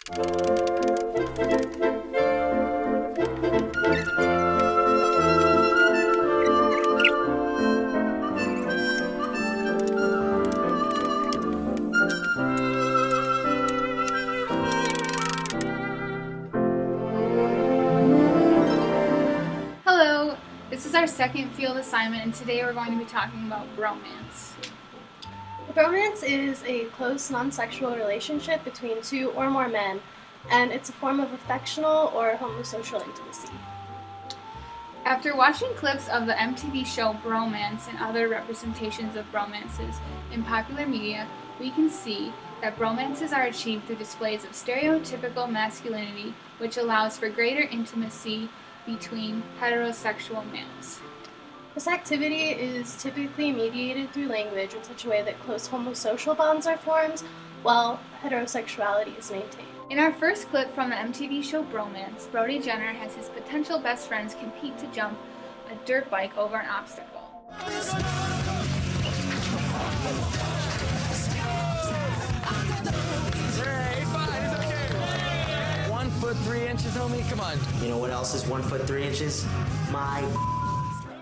Hello, this is our second field assignment, and today we're going to be talking about bromance. Bromance is a close, non-sexual relationship between two or more men, and it's a form of affectional or homosocial intimacy. After watching clips of the MTV show Bromance and other representations of bromances in popular media, we can see that bromances are achieved through displays of stereotypical masculinity, which allows for greater intimacy between heterosexual males. This activity is typically mediated through language in such a way that close homosocial bonds are formed, while heterosexuality is maintained. In our first clip from the MTV show Bromance, Brody Jenner has his potential best friends compete to jump a dirt bike over an obstacle. Foot 3 inches, homie. Come on. You know what else is 1 foot 3 inches? My.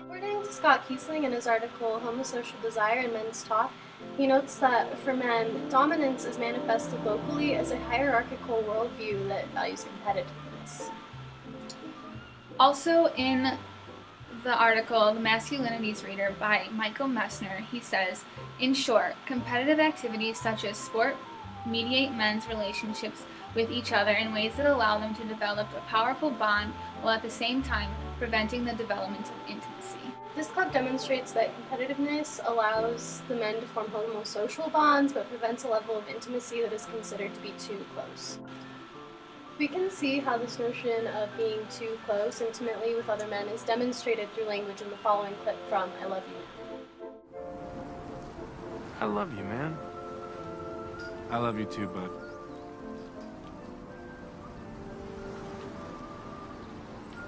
According to Scott Kiesling in his article Homosocial Desire in Men's Talk, he notes that for men, dominance is manifested locally as a hierarchical worldview that values competitiveness. Also in the article, The Masculinities Reader by Michael Messner, he says, in short, competitive activities such as sport mediate men's relationships with each other in ways that allow them to develop a powerful bond while at the same time preventing the development of intimacy. This clip demonstrates that competitiveness allows the men to form homosocial bonds but prevents a level of intimacy that is considered to be too close. We can see how this notion of being too close intimately with other men is demonstrated through language in the following clip from I Love You. I love you, man. I love you too, bud.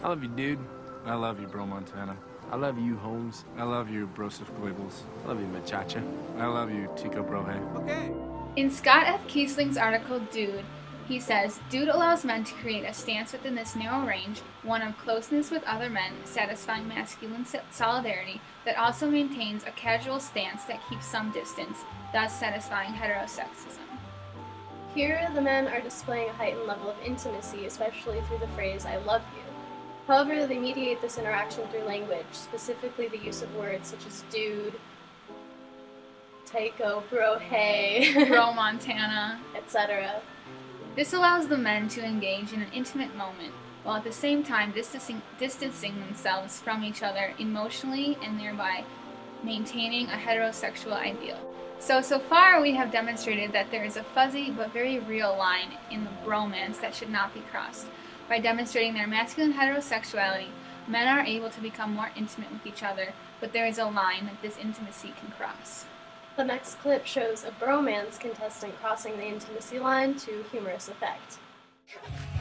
I love you, dude. I love you, bro Montana. I love you, Holmes. I love you, Broseph Goebbels. I love you, Machacha. I love you, Tico Brohe. Okay. In Scott F. Kiesling's article, Dude, he says, Dude allows men to create a stance within this narrow range, one of closeness with other men, satisfying masculine solidarity, that also maintains a casual stance that keeps some distance, thus satisfying heterosexism. Here, the men are displaying a heightened level of intimacy, especially through the phrase, I love you. However, they mediate this interaction through language, specifically the use of words such as dude, Tycho, bro, hey, bro, Montana, etc. This allows the men to engage in an intimate moment, while at the same time distancing themselves from each other emotionally and thereby maintaining a heterosexual ideal. So far we have demonstrated that there is a fuzzy but very real line in the bromance that should not be crossed. By demonstrating their masculine heterosexuality, men are able to become more intimate with each other, but there is a line that this intimacy can cross. The next clip shows a bromance contestant crossing the intimacy line to humorous effect.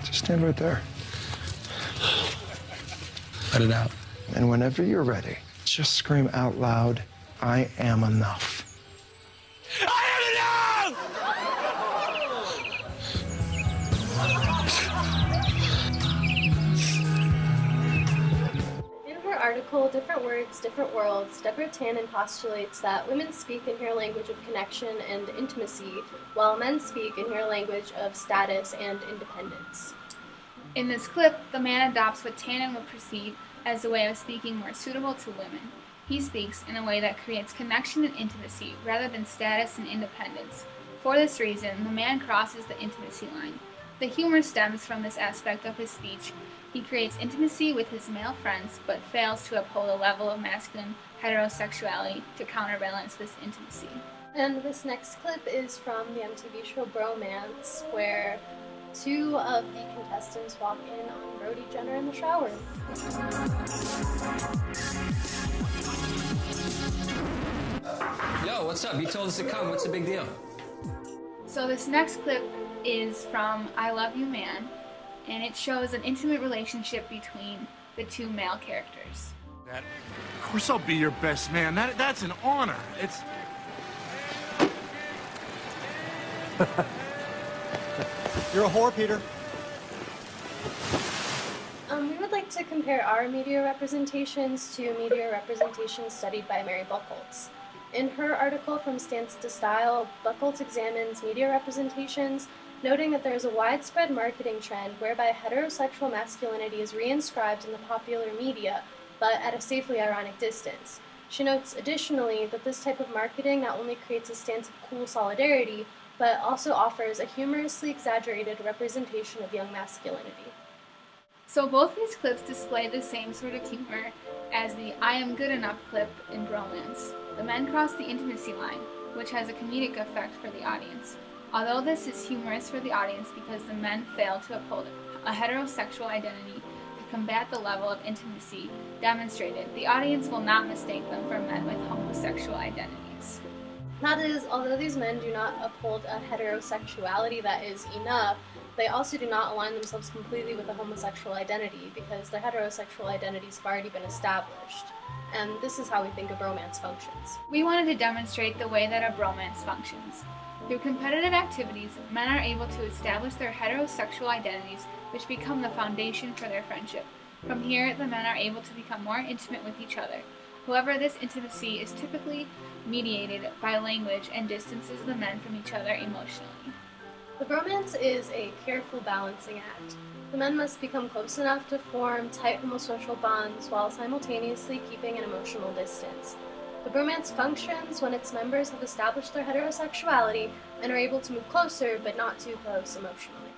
Just stand right there. Let it out. And whenever you're ready, just scream out loud, I am enough. Article, Different Words, Different Worlds, Deborah Tannen postulates that women speak and hear language of connection and intimacy, while men speak and hear language of status and independence. In this clip, the man adopts what Tannen would perceive as a way of speaking more suitable to women. He speaks in a way that creates connection and intimacy rather than status and independence. For this reason, the man crosses the intimacy line. The humor stems from this aspect of his speech. He creates intimacy with his male friends, but fails to uphold a level of masculine heterosexuality to counterbalance this intimacy. And this next clip is from the MTV show Bromance, where two of the contestants walk in on Brody Jenner in the shower. Yo, what's up? You told us to come. What's the big deal? So this next clip is from I Love You, Man, and it shows an intimate relationship between the two male characters. Of course I'll be your best man. That's an honor. It's... You're a whore, Peter. We would like to compare our media representations to media representations studied by Mary Buchholz. In her article From Stance to Style, Buchholz examines media representations, noting that there is a widespread marketing trend whereby heterosexual masculinity is reinscribed in the popular media, but at a safely ironic distance. She notes additionally that this type of marketing not only creates a stance of cool solidarity, but also offers a humorously exaggerated representation of young masculinity. So both these clips display the same sort of humor as the I am good enough clip in Bromance. The men cross the intimacy line, which has a comedic effect for the audience. Although this is humorous for the audience because the men fail to uphold a heterosexual identity to combat the level of intimacy demonstrated, the audience will not mistake them for men with homosexual identities. That is, although these men do not uphold a heterosexuality that is enough, they also do not align themselves completely with a homosexual identity because their heterosexual identities have already been established. And this is how we think a bromance functions. We wanted to demonstrate the way that a bromance functions. Through competitive activities, men are able to establish their heterosexual identities, which become the foundation for their friendship. From here, the men are able to become more intimate with each other. However, this intimacy is typically mediated by language and distances the men from each other emotionally. The bromance is a careful balancing act. The men must become close enough to form tight homosocial bonds while simultaneously keeping an emotional distance. The bromance functions when its members have established their heterosexuality and are able to move closer but not too close emotionally.